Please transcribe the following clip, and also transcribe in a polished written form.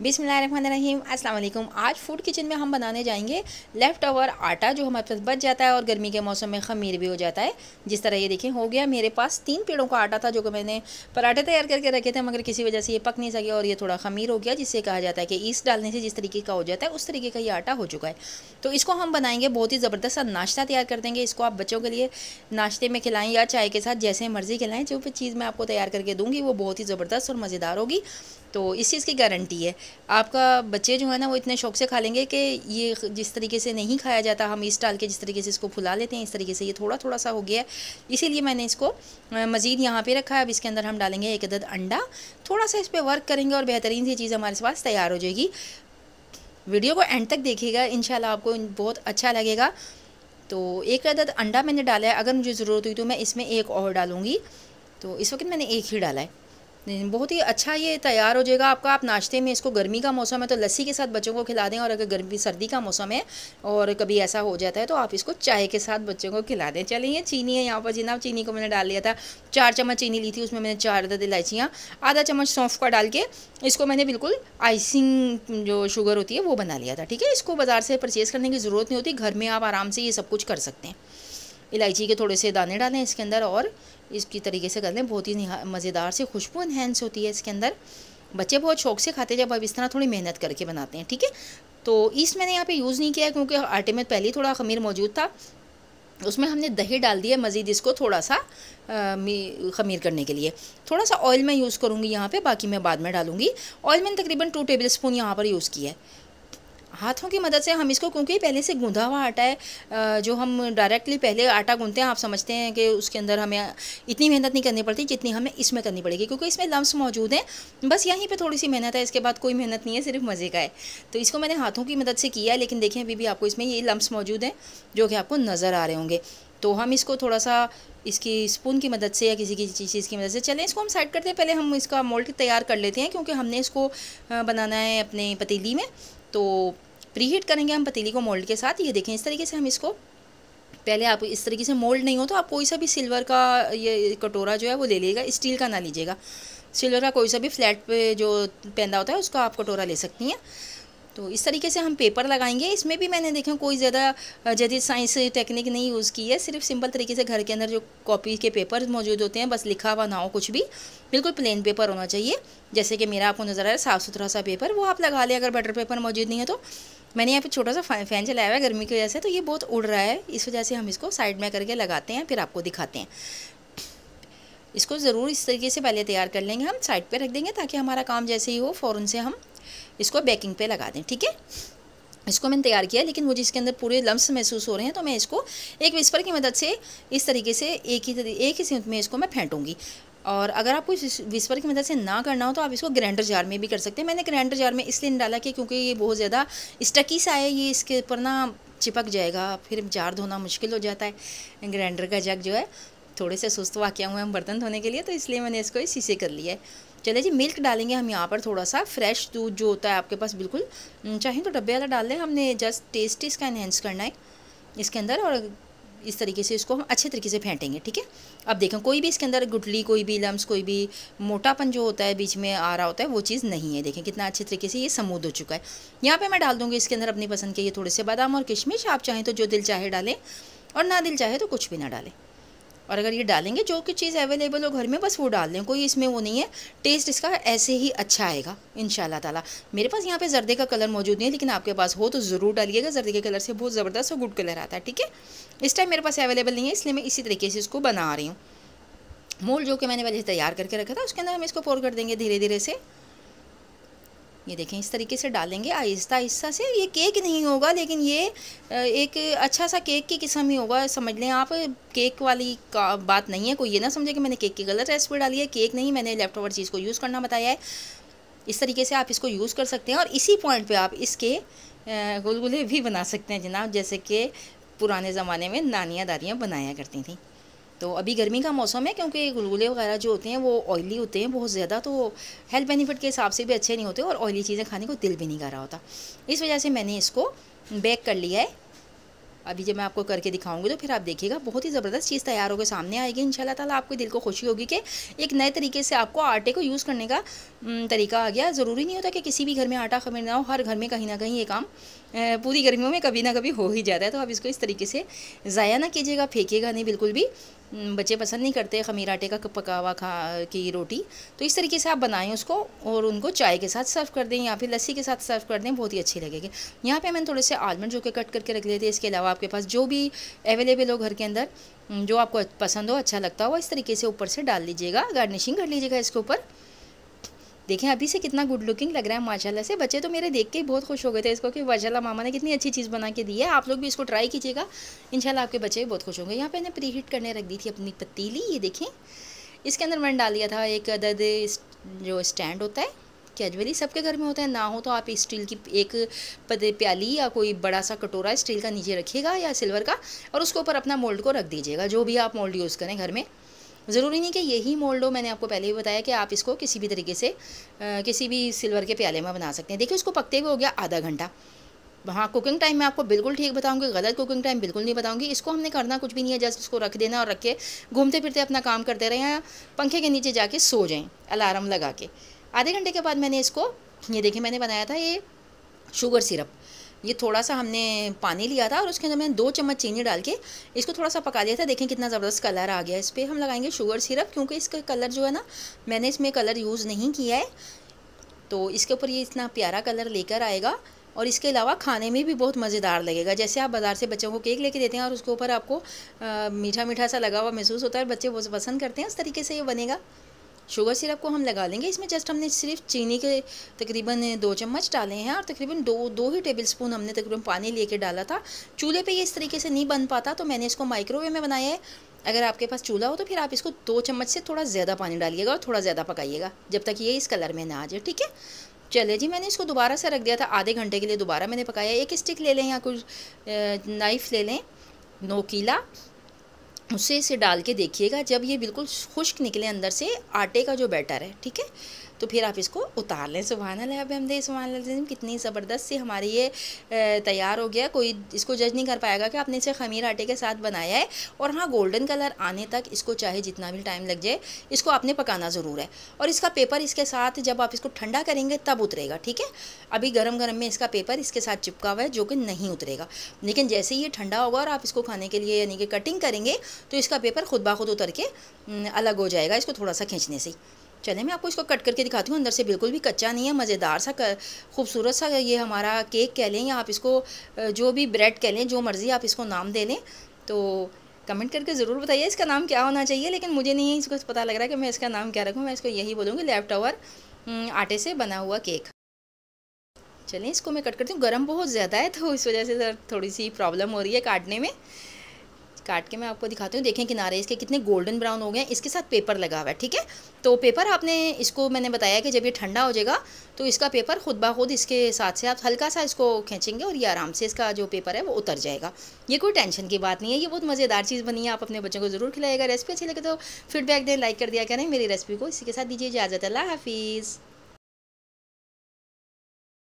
बिस्मिल्लाहिर्रहमानिर्रहीम, अस्सलाम वालेकुम। आज फूड किचन में हम बनाने जाएंगे लेफ़्ट ओवर आटा जो हमारे पास बच जाता है और गर्मी के मौसम में ख़मीर भी हो जाता है। जिस तरह ये देखिए हो गया, मेरे पास 3 पेड़ों का आटा था जो कि मैंने पराठे तैयार करके रखे थे, मगर किसी वजह से ये पक नहीं सके और ये थोड़ा ख़मीर हो गया, जिससे कहा जाता है कि ईस्ट डालने से जिस तरीके का हो जाता है उस तरीके का ये आटा हो चुका है। तो इसको हम बनाएंगे, बहुत ही ज़बरदस्त सा नाश्ता तैयार कर देंगे। इसको आप बच्चों के लिए नाश्ते में खिलाएँ या चाय के साथ, जैसे मर्ज़ी खिलाएँ। जो भी चीज़ मैं आपको तैयार करके दूँगी वो बहुत ही ज़बरदस्त और मज़ेदार होगी। तो इस चीज़ की गारंटी है। आपका बच्चे जो है ना वो इतने शौक़ से खा लेंगे कि ये जिस तरीके से नहीं खाया जाता, हम ईस्ट डाल के जिस तरीके से इसको फुला लेते हैं, इस तरीके से ये थोड़ा थोड़ा सा हो गया है, इसीलिए मैंने इसको मज़ीद यहाँ पे रखा है। अब इसके अंदर हम डालेंगे 1 अदद अंडा, थोड़ा सा इस पर वर्क करेंगे और बेहतरीन सी चीज़ हमारे पास तैयार हो जाएगी। वीडियो को एंड तक देखिएगा, इंशाल्लाह आपको बहुत अच्छा लगेगा। तो 1 अदद अंडा मैंने डाला है, अगर मुझे ज़रूरत हुई तो मैं इसमें 1 और डालूँगी। तो इस वक्त मैंने 1 ही डाला है। बहुत ही अच्छा ये तैयार हो जाएगा आपका। आप नाश्ते में इसको, गर्मी का मौसम है तो लस्सी के साथ बच्चों को खिला दें, और अगर गर्मी सर्दी का मौसम है और कभी ऐसा हो जाता है तो आप इसको चाय के साथ बच्चों को खिला दें। चलिए, चीनी है यहाँ पर जनाब, चीनी को मैंने डाल लिया था। 4 चम्मच चीनी ली थी, उसमें मैंने 4 अदद इलायचियाँ, आधा चम्मच सौंफ का डाल के इसको मैंने बिल्कुल आइसिंग जो शुगर होती है वो बना लिया था। ठीक है, इसको बाज़ार से परचेज़ करने की ज़रूरत नहीं होती, घर में आप आराम से ये सब कुछ कर सकते हैं। इलायची के थोड़े से दाने डालें इसके अंदर और इसकी तरीके से कर लें, बहुत ही मज़ेदार से खुशबू इन्हेंस होती है इसके अंदर। बच्चे बहुत शौक से खाते हैं जब आप इस तरह थोड़ी मेहनत करके बनाते हैं। ठीक है, तो ईस्ट मैंने यहाँ पे यूज़ नहीं किया क्योंकि आटे में पहले ही थोड़ा ख़मीर मौजूद था। उसमें हमने दही डाल दिया मज़ीद इसको थोड़ा सा ख़मीर करने के लिए। थोड़ा सा ऑयल मैं यूज़ करूँगी यहाँ पे, बाकी मैं बाद में डालूँगी। ऑयल मैंने तकरीबन 2 टेबल स्पून यहाँ पर यूज़ किया है। हाथों की मदद से हम इसको, क्योंकि पहले से गूँधा हुआ आटा है, जो हम डायरेक्टली पहले आटा गूँधते हैं, आप समझते हैं कि उसके अंदर हमें इतनी मेहनत नहीं करनी पड़ती जितनी हमें इसमें करनी पड़ेगी, क्योंकि इसमें लम्स मौजूद हैं। बस यहीं पे थोड़ी सी मेहनत है, इसके बाद कोई मेहनत नहीं है, सिर्फ मज़े का है। तो इसको मैंने हाथों की मदद से किया है, लेकिन देखें अभी भी आपको इसमें ये लम्स मौजूद हैं जो कि आपको नज़र आ रहे होंगे। तो हम इसको थोड़ा सा इसकी स्पून की मदद से या किसी की चीज़ की मदद से, चलें इसको हम साइड करते हैं। पहले हम इसका मोल्ड तैयार कर लेते हैं, क्योंकि हमने इसको बनाना है अपने पतीली में। तो प्रीहीट करेंगे हम पतीली को मोल्ड के साथ। ये देखें इस तरीके से हम इसको, पहले आप इस तरीके से, मोल्ड नहीं हो तो आप कोई सा भी सिल्वर का ये कटोरा जो है वो ले लीजिएगा, स्टील का ना लीजिएगा। सिल्वर का कोई सा भी फ्लैट पे जो पैदा होता है उसका आप कटोरा ले सकती हैं। तो इस तरीके से हम पेपर लगाएंगे। इसमें भी मैंने देखा कोई ज़्यादा जदीद साइंस टेक्निक नहीं यूज़ की है, सिर्फ सिंपल तरीके से घर के अंदर जो कॉपी के पेपर मौजूद होते हैं, बस लिखा हुआ ना हो कुछ भी, बिल्कुल प्लेन पेपर होना चाहिए। जैसे कि मेरा आपको नज़र आ रहा है साफ़ सुथरा सा पेपर, वो आप लगा लें। अगर बटर पेपर मौजूद नहीं है तो मैंने यहाँ पे छोटा सा फ़ैन चलाया हुआ है गर्मी की वजह से, तो ये बहुत उड़ रहा है, इस वजह से हम इसको साइड में करके लगाते हैं, फिर आपको दिखाते हैं। इसको ज़रूर इस तरीके से पहले तैयार कर लेंगे, हम साइड पे रख देंगे ताकि हमारा काम जैसे ही हो फ़ौरन से हम इसको बेकिंग पे लगा दें। ठीक है, इसको मैंने तैयार किया, लेकिन मुझे इसके अंदर पूरे लम्स महसूस हो रहे हैं, तो मैं इसको एक विस्पर की मदद से इस तरीके से एक ही सिंक में इसको मैं फेंटूँगी। और अगर आपको इस विस्पर की मदद से ना करना हो तो आप इसको ग्राइंडर जार में भी कर सकते हैं। मैंने ग्राइंडर जार में इसलिए नहीं डाला कि क्योंकि ये बहुत ज़्यादा स्टकी सा है, ये इसके ऊपर ना चिपक जाएगा, फिर जार धोना मुश्किल हो जाता है। ग्राइंडर का जग जो है, थोड़े से सुस्त वाक़या हुए हम बर्तन धोने के लिए, तो इसलिए मैंने इसको इसी से कर लिया है। चलिए जी, मिल्क डालेंगे हम यहाँ पर, थोड़ा सा फ्रेश दूध जो होता है आपके पास, बिल्कुल चाहें तो डब्बे वाला डाल लें। हमने जस्ट टेस्ट इसका इन्हेंस करना है इसके अंदर, और इस तरीके से इसको हम अच्छे तरीके से फेंटेंगे। ठीक है, अब देखें कोई भी इसके अंदर गुठली, कोई भी लम्स, कोई भी मोटापन जो होता है बीच में आ रहा होता है, वो चीज़ नहीं है। देखें कितना अच्छे तरीके से ये स्मूथ हो चुका है। यहाँ पे मैं डाल दूँगी इसके अंदर अपनी पसंद के ये थोड़े से बादाम और किशमिश, आप चाहें तो जो दिल चाहे डालें, और ना दिल चाहे तो कुछ भी ना डालें। और अगर ये डालेंगे जो कि चीज़ अवेलेबल हो घर में, बस वो डाल दें, कोई इसमें वो नहीं है। टेस्ट इसका ऐसे ही अच्छा आएगा इंशाल्लाह ताला। मेरे पास यहाँ पे जर्दे का कलर मौजूद नहीं है, लेकिन आपके पास हो तो ज़रूर डालिएगा। जर्दे के कलर से बहुत ज़बरदस्त और गुड कलर आता है। ठीक है, इस टाइम मेरे पास अवेलेबल नहीं है, इसलिए मैं इसी तरीके से इसको बना रही हूँ। मोल्ड जो कि मैंने पहले तैयार करके रखा था, उसके अंदर हम इसको पोर कर देंगे धीरे धीरे से। ये देखें इस तरीके से डालेंगे आहिस्ता आहिस्ता से। ये केक नहीं होगा, लेकिन ये एक अच्छा सा केक की किस्म ही होगा, समझ लें आप। केक वाली का बात नहीं है, कोई ये ना समझे कि मैंने केक की गलत रेसिपी डाली है। केक नहीं, मैंने लेफ़्ट ओवर चीज़ को यूज़ करना बताया है। इस तरीके से आप इसको यूज़ कर सकते हैं, और इसी पॉइंट पे आप इसके गुलगुले भी बना सकते हैं जनाब, जैसे कि पुराने ज़माने में नानियाँ दादियाँ बनाया करती थी। तो अभी गर्मी का मौसम है, क्योंकि गुलगुले वगैरह जो होते हैं वो ऑयली होते हैं बहुत ज़्यादा, तो हेल्थ बेनिफिट के हिसाब से भी अच्छे नहीं होते, और ऑयली चीज़ें खाने को दिल भी नहीं कर रहा होता। इस वजह से मैंने इसको बेक कर लिया है। अभी जब मैं आपको करके दिखाऊंगी तो फिर आप देखिएगा बहुत ही ज़बरदस्त चीज़ तैयार होकर सामने आएगी इंशाल्लाह ताला। आपको दिल को खुशी होगी कि एक नए तरीके से आपको आटे को यूज़ करने का तरीका आ गया। ज़रूरी नहीं होता कि किसी भी घर में आटा खमीर ना हो, हर घर में कहीं ना कहीं ये काम पूरी गर्मियों में कभी ना कभी हो ही जाता है। तो आप इसको इस तरीके से ज़ाया ना कीजिएगा, फेंकिएगा नहीं बिल्कुल भी। बच्चे पसंद नहीं करते खमीर आटे का पका हुआ की रोटी। तो इस तरीके से आप बनाएं उसको और उनको चाय के साथ सर्व कर दें या फिर लस्सी के साथ सर्व कर दें, बहुत ही अच्छी लगेगी। यहाँ पे मैंने थोड़े से आलमंड जो कि कट करके रख लिए थे। इसके अलावा आपके पास जो भी अवेलेबल हो घर के अंदर, जो आपको पसंद हो, अच्छा लगता हो, इस तरीके से ऊपर से डाल लीजिएगा, गार्निशिंग कर लीजिएगा इसके ऊपर। देखें अभी से कितना गुड लुकिंग लग रहा है माशाल्लाह से। बच्चे तो मेरे देख के बहुत खुश हो गए थे इसको कि माशाल्लाह मामा ने कितनी अच्छी चीज़ बना के दी है। आप लोग भी इसको ट्राई कीजिएगा, इंशाल्लाह आपके बच्चे भी बहुत खुश होंगे। यहाँ पे मैंने प्री हीट करने रख दी थी अपनी पतीली। ये देखें इसके अंदर मैंने डाल दिया था एक अदद जो स्टैंड होता है, कैजुअली सबके घर में होता है, ना हो तो आप स्टील की एक प्याली या कोई बड़ा सा कटोरा स्टील का नीचे रखिएगा या सिल्वर का, और उसके ऊपर अपना मोल्ड को रख दीजिएगा, जो भी आप मोल्ड यूज़ करें घर में। ज़रूरी नहीं कि यही मोल्ड हो, मैंने आपको पहले ही बताया कि आप इसको किसी भी तरीके से किसी भी सिल्वर के प्याले में बना सकते हैं। देखिए उसको पकते हुए हो गया आधा घंटा। हाँ, कुकिंग टाइम मैं आपको बिल्कुल ठीक बताऊंगी, गलत कुकिंग टाइम बिल्कुल नहीं बताऊंगी। इसको हमने करना कुछ भी नहीं है, जस्ट इसको रख देना और रख के घूमते फिरते अपना काम करते रहें या पंखे के नीचे जाके सो जाएँ अलार्म लगा के। आधे घंटे के बाद मैंने इसको, ये देखिए मैंने बनाया था ये शुगर सिरप। ये थोड़ा सा हमने पानी लिया था और उसके अंदर मैंने 2 चम्मच चीनी डाल के इसको थोड़ा सा पका लिया था। देखें कितना ज़बरदस्त कलर आ गया। इस पर हम लगाएंगे शुगर सिरप, क्योंकि इसका कलर जो है ना, मैंने इसमें कलर यूज़ नहीं किया है, तो इसके ऊपर ये इतना प्यारा कलर लेकर आएगा। और इसके अलावा खाने में भी बहुत मज़ेदार लगेगा। जैसे आप बाज़ार से बच्चों को केक लेके देते हैं और उसके ऊपर आपको मीठा मीठा सा लगा हुआ महसूस होता है, बच्चे बहुत पसंद करते हैं, उस तरीके से ये बनेगा। शुगर सिरप को हम लगा लेंगे। इसमें जस्ट हमने सिर्फ चीनी के तकरीबन 2 चम्मच डाले हैं और तकरीबन दो ही टेबल स्पून हमने तकरीबन पानी लेके डाला था। चूल्हे पे ये इस तरीके से नहीं बन पाता, तो मैंने इसको माइक्रोवेव में बनाया है। अगर आपके पास चूल्हा हो तो फिर आप इसको 2 चम्मच से थोड़ा ज़्यादा पानी डालिएगा और थोड़ा ज़्यादा पकाइएगा जब तक ये इस कलर में ना आ जाए, ठीक है। चलिए जी, मैंने इसको दोबारा से रख दिया था आधे घंटे के लिए, दोबारा मैंने पकाया। एक स्टिक ले लें या कुछ नाइफ़ ले लें नोकीला, उससे इसे डाल के देखिएगा। जब ये बिल्कुल खुश्क निकले अंदर से आटे का जो बैटर है, ठीक है, तो फिर आप इसको उतार लें। सुभान अल्लाह बिहम्दिही सुभान अल्लाह, कितनी ज़बरदस्त सी हमारी ये तैयार हो गया। कोई इसको जज नहीं कर पाएगा कि आपने इसे खमीर आटे के साथ बनाया है। और हाँ, गोल्डन कलर आने तक इसको चाहे जितना भी टाइम लग जाए, इसको आपने पकाना ज़रूर है। और इसका पेपर इसके साथ जब आप इसको ठंडा करेंगे तब उतरेगा, ठीक है। अभी गरम गरम में इसका पेपर इसके साथ चिपका हुआ है जो कि नहीं उतरेगा, लेकिन जैसे ही ये ठंडा होगा और आप इसको खाने के लिए यानी कि कटिंग करेंगे तो इसका पेपर खुद ब खुद उतर के अलग हो जाएगा, इसको थोड़ा सा खींचने से। चलिए मैं आपको इसको कट करके दिखाती हूँ। अंदर से बिल्कुल भी कच्चा नहीं है, मज़ेदार सा खूबसूरत सा ये हमारा केक कह लें या आप इसको जो भी ब्रेड कह लें, जो मर्ज़ी आप इसको नाम दे लें। तो कमेंट करके ज़रूर बताइए इसका नाम क्या होना चाहिए, लेकिन मुझे नहीं इसको पता लग रहा है कि मैं इसका नाम क्या रखूँ। मैं इसको यही बोलूँगी, लेफ्ट ओवर आटे से बना हुआ केक। चलिए इसको मैं कट करती हूँ। गर्म बहुत ज़्यादा है तो इस वजह से थोड़ी सी प्रॉब्लम हो रही है काटने में। काट के मैं आपको दिखाती हूँ। देखें किनारे इसके कितने गोल्डन ब्राउन हो गए हैं। इसके साथ पेपर लगा हुआ है, ठीक है। तो पेपर आपने इसको मैंने बताया कि जब ये ठंडा हो जाएगा तो इसका पेपर खुद ब खुद इसके साथ से आप हल्का सा इसको खींचेंगे और ये आराम से इसका जो पेपर है वो उतर जाएगा। ये कोई टेंशन की बात नहीं है, ये बहुत मज़ेदार चीज़ बनी है। आप अपने बच्चों को ज़रूर खिलाएगा। रेसिपी अच्छी लगे तो फीडबैक दें, लाइक कर दिया करें। मेरी रेसिपी को इसी के साथ दीजिए इजाज़त। अल्लाह हाफिज़।